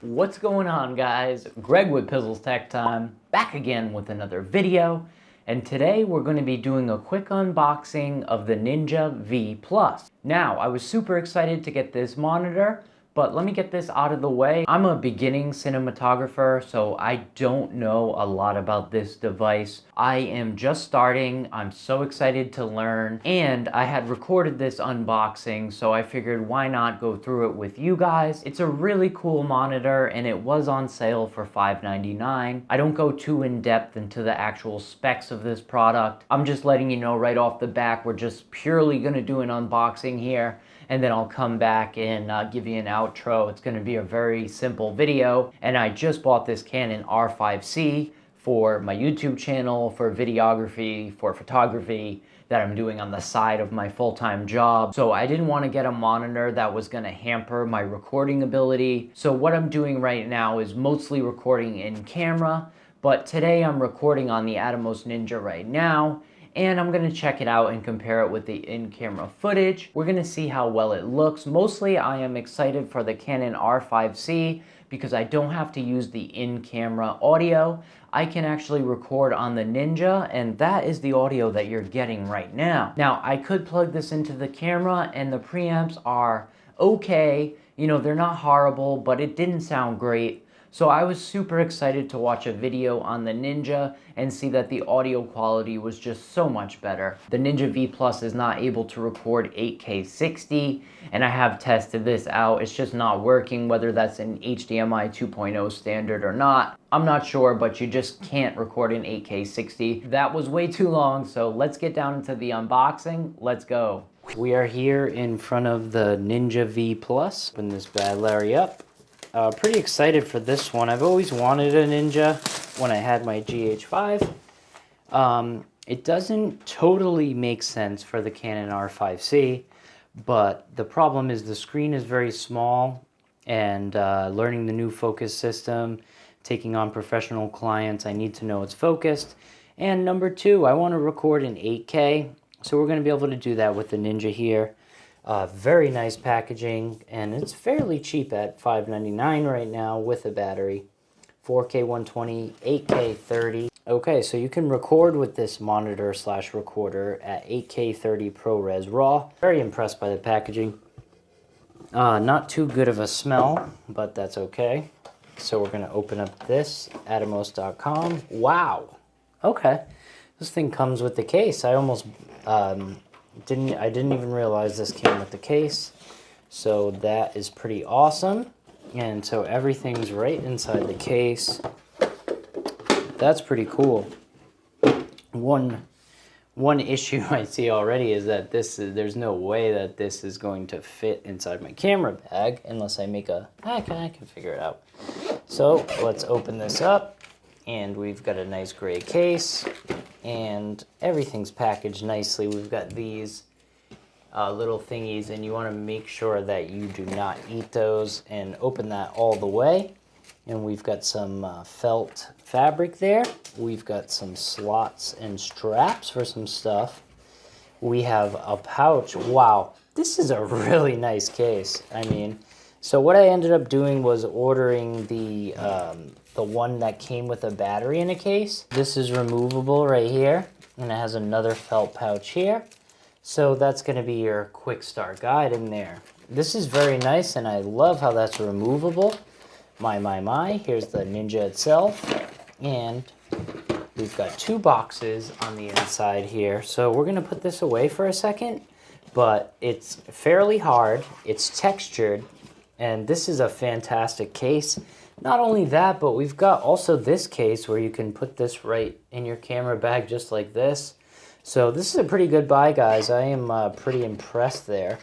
What's going on, guys? Greg with PizzlesTechTime, back again with another video, and today we're going to be doing a quick unboxing of the Ninja V Plus. Now, I was super excited to get this monitor, but let me get this out of the way. I'm a beginning cinematographer, so I don't know a lot about this device. I am just starting. I'm so excited to learn, and I had recorded this unboxing, so I figured why not go through it with you guys. It's a really cool monitor, and it was on sale for $5.99. I don't go too in depth into the actual specs of this product. I'm just letting you know right off the back, we're just purely gonna do an unboxing here, and then I'll come back and give you an outro. It's going to be a very simple video, and I just bought this Canon R5C for my YouTube channel, for videography, for photography that I'm doing on the side of my full-time job. So I didn't want to get a monitor that was going to hamper my recording ability. So what I'm doing right now is mostly recording in camera, but today I'm recording on the Atomos Ninja right now, and I'm gonna check it out and compare it with the in-camera footage. We're gonna see how well it looks. Mostly I am excited for the Canon R5C because I don't have to use the in-camera audio. I can actually record on the Ninja, and that is the audio that you're getting right now. Now, I could plug this into the camera and the preamps are okay. You know, they're not horrible, but it didn't sound great. So I was super excited to watch a video on the Ninja and see that the audio quality was just so much better. The Ninja V Plus is not able to record 8K 60, and I have tested this out. It's just not working, whether that's an HDMI 2.0 standard or not. I'm not sure, but you just can't record in 8K 60. That was way too long, so let's get down into the unboxing. Let's go. We are here in front of the Ninja V Plus. Open this bad Larry up. Pretty excited for this one. I've always wanted a Ninja when I had my GH5. It doesn't totally make sense for the Canon R5C, but the problem is the screen is very small, and learning the new focus system, taking on professional clients, I need to know it's focused. And number two, I want to record in 8K, so we're going to be able to do that with the Ninja here. Very nice packaging, and it's fairly cheap at $5.99 right now with a battery. 4K 120, 8K 30. Okay, so you can record with this monitor slash recorder at 8K 30 ProRes RAW. Very impressed by the packaging. Not too good of a smell, but that's okay. So we're going to open up this, Atomos.com. Wow! Okay, this thing comes with the case. I almost... I didn't even realize this came with the case, so that is pretty awesome. And so everything's right inside the case. That's pretty cool. One issue I see already is that there's no way that this is going to fit inside my camera bag unless I make I can figure it out. So let's open this up, and we've got a nice gray case. And everything's packaged nicely. We've got these little thingies, and you want to make sure that you do not eat those, and open that all the way. And we've got some felt fabric there. We've got some slots and straps for some stuff. We have a pouch. Wow, this is a really nice case. I mean, so what I ended up doing was ordering the one that came with a battery in a case. This is removable right here, and it has another felt pouch here. So that's going to be your quick start guide in there. This is very nice, and I love how that's removable. My. Here's the Ninja itself, and we've got two boxes on the inside here. So we're going to put this away for a second, but it's fairly hard. It's textured, and this is a fantastic case. Not only that, but we've got also this case where you can put this right in your camera bag just like this. So this is a pretty good buy, guys. I am pretty impressed there.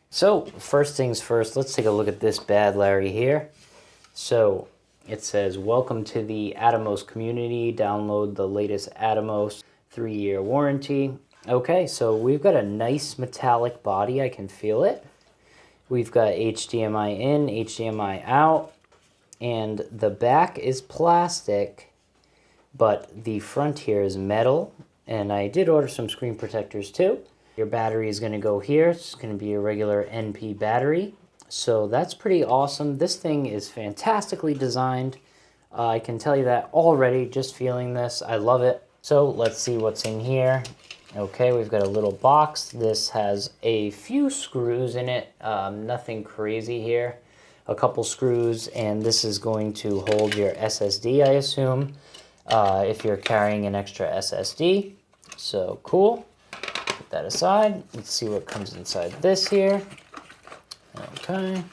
So first things first, let's take a look at this bad Larry here. So it says, welcome to the Atomos community. Download the latest Atomos 3-year warranty. Okay, so we've got a nice metallic body. I can feel it. We've got HDMI in, HDMI out. And the back is plastic, but the front here is metal. And I did order some screen protectors too. Your battery is going to go here. It's going to be a regular NP battery. So that's pretty awesome. This thing is fantastically designed. I can tell you that already, just feeling this. I love it. So let's see what's in here. Okay, we've got a little box. This has a few screws in it, nothing crazy here. A couple screws, and this is going to hold your SSD, I assume, if you're carrying an extra SSD. So cool. Put that aside. Let's see what comes inside this here. Okay.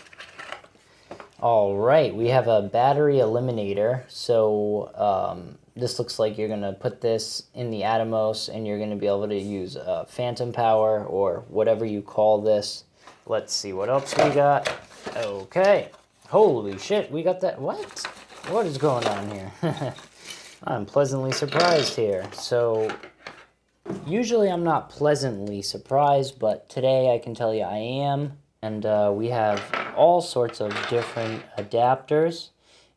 All right, we have a battery eliminator. So this looks like you're gonna put this in the Atomos and you're gonna be able to use phantom power or whatever you call this. Let's see what else we got. Okay, holy shit, we got that. What is going on here? I'm pleasantly surprised here. So usually I'm not pleasantly surprised, but today I can tell you I am. And we have all sorts of different adapters,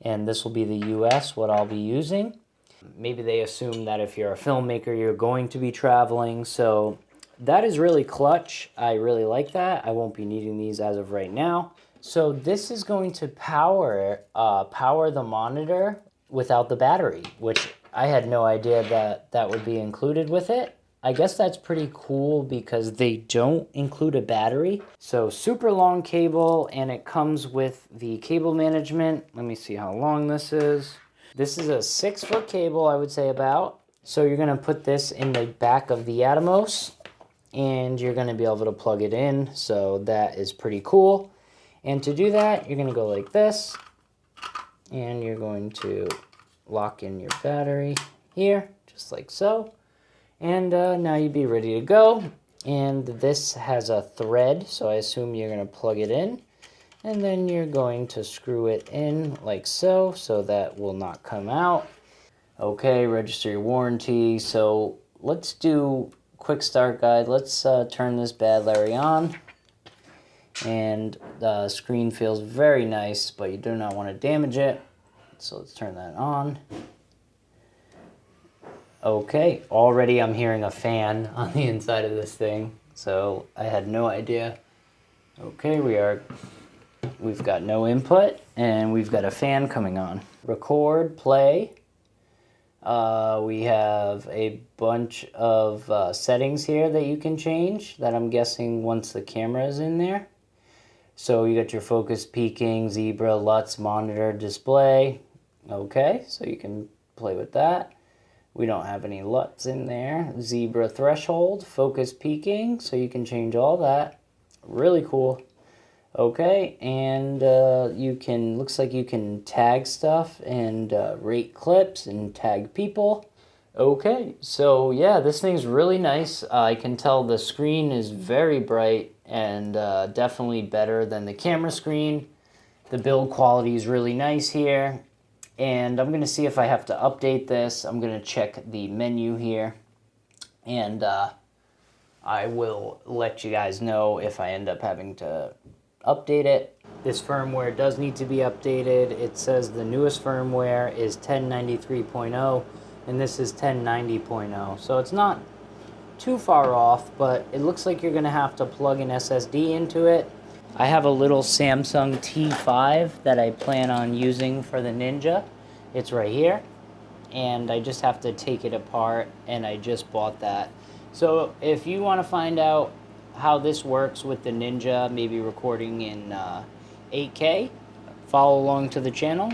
and this will be the US, what I'll be using. Maybe they assume that if you're a filmmaker, you're going to be traveling, so that is really clutch. I really like that. I won't be needing these as of right now. So this is going to power the monitor without the battery, which I had no idea that would be included with it. I guess that's pretty cool because they don't include a battery. So super long cable, and it comes with the cable management. Let me see how long this is. This is a 6-foot cable, I would say about. So you're gonna put this in the back of the Atomos, and you're gonna be able to plug it in. So that is pretty cool. And to do that, you're gonna go like this, and you're going to lock in your battery here, just like so. And now you'd be ready to go. And this has a thread, so I assume you're going to plug it in. And then you're going to screw it in like so, so that will not come out. Okay, register your warranty. So let's do quick start guide. Let's turn this bad Larry on. And the screen feels very nice, but you do not want to damage it. So let's turn that on. Okay, already I'm hearing a fan on the inside of this thing, so I had no idea. Okay, we've got no input, and we've got a fan coming on. Record, play. We have a bunch of settings here that you can change, that I'm guessing once the camera is in there. So you got your focus, peaking, zebra, LUTs, monitor, display. Okay, so you can play with that. We don't have any LUTs in there. Zebra threshold, focus peaking, so you can change all that. Really cool. Okay, and looks like you can tag stuff and rate clips and tag people. Okay, so yeah, this thing's really nice. I can tell the screen is very bright and definitely better than the camera screen. The build quality is really nice here. And I'm going to see if I have to update this. I'm going to check the menu here. And I will let you guys know if I end up having to update it. This firmware does need to be updated. It says the newest firmware is 1093.0 and this is 1090.0. So it's not too far off, but it looks like you're going to have to plug an SSD into it. I have a little Samsung T5 that I plan on using for the Ninja. It's right here, and I just have to take it apart, and I just bought that. So if you want to find out how this works with the Ninja, maybe recording in 8K, follow along to the channel.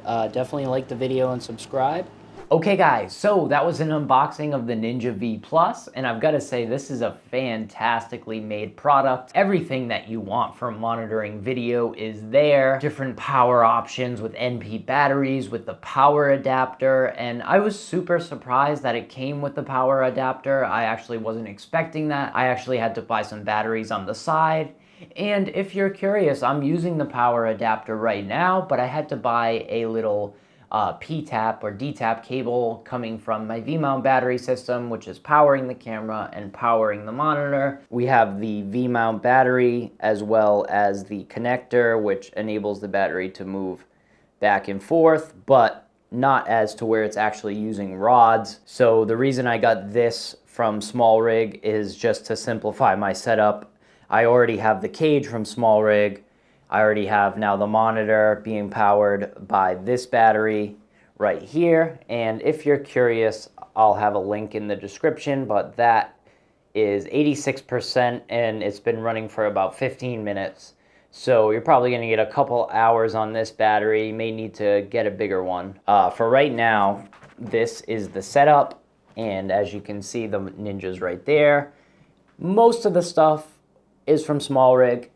Definitely like the video and subscribe. Okay guys, so that was an unboxing of the Ninja V Plus, and I've got to say this is a fantastically made product. Everything that you want from monitoring video is there. Different power options with NP batteries, with the power adapter, and I was super surprised that it came with the power adapter. I actually wasn't expecting that. I actually had to buy some batteries on the side. And if you're curious, I'm using the power adapter right now, but I had to buy a little P-tap or D-tap cable coming from my V-mount battery system, which is powering the camera and powering the monitor. We have the V-mount battery as well as the connector, which enables the battery to move back and forth, but not as to where it's actually using rods. So the reason I got this from Small Rig is just to simplify my setup. I already have the cage from Small Rig. I already have now the monitor being powered by this battery right here. And if you're curious, I'll have a link in the description, but that is 86% and it's been running for about 15 minutes. So you're probably going to get a couple hours on this battery. You may need to get a bigger one. For right now, this is the setup. And as you can see, the Ninja's right there. Most of the stuff is from Small Rig.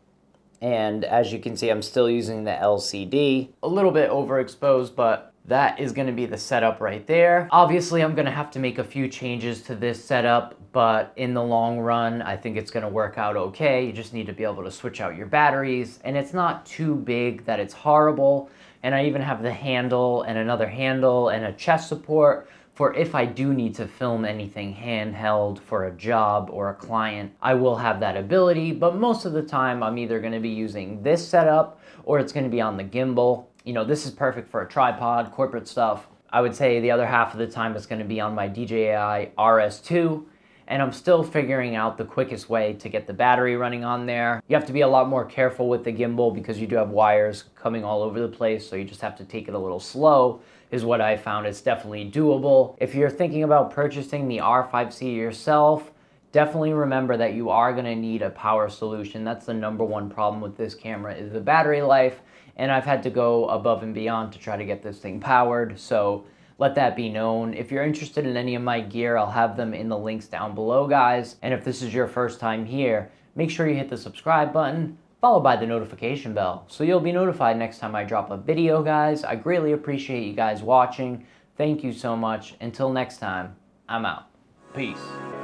And as you can see, I'm still using the LCD. A little bit overexposed, but that is going to be the setup right there. Obviously, I'm going to have to make a few changes to this setup, but in the long run, I think it's going to work out okay. You just need to be able to switch out your batteries, and it's not too big that it's horrible. And I even have the handle and another handle and a chest support for if I do need to film anything handheld for a job or a client, I will have that ability. But most of the time, I'm either going to be using this setup or it's going to be on the gimbal. You know, this is perfect for a tripod, corporate stuff. I would say the other half of the time it's going to be on my DJI RS2. And I'm still figuring out the quickest way to get the battery running on there. You have to be a lot more careful with the gimbal because you do have wires coming all over the place, so you just have to take it a little slow, is what I found. It's definitely doable. If you're thinking about purchasing the R5C yourself, definitely remember that you are going to need a power solution. That's the #1 problem with this camera, is the battery life, and I've had to go above and beyond to try to get this thing powered, so let that be known. If you're interested in any of my gear, I'll have them in the links down below, guys. And if this is your first time here, make sure you hit the subscribe button, followed by the notification bell, so you'll be notified next time I drop a video, guys. I greatly appreciate you guys watching. Thank you so much. Until next time, I'm out. Peace.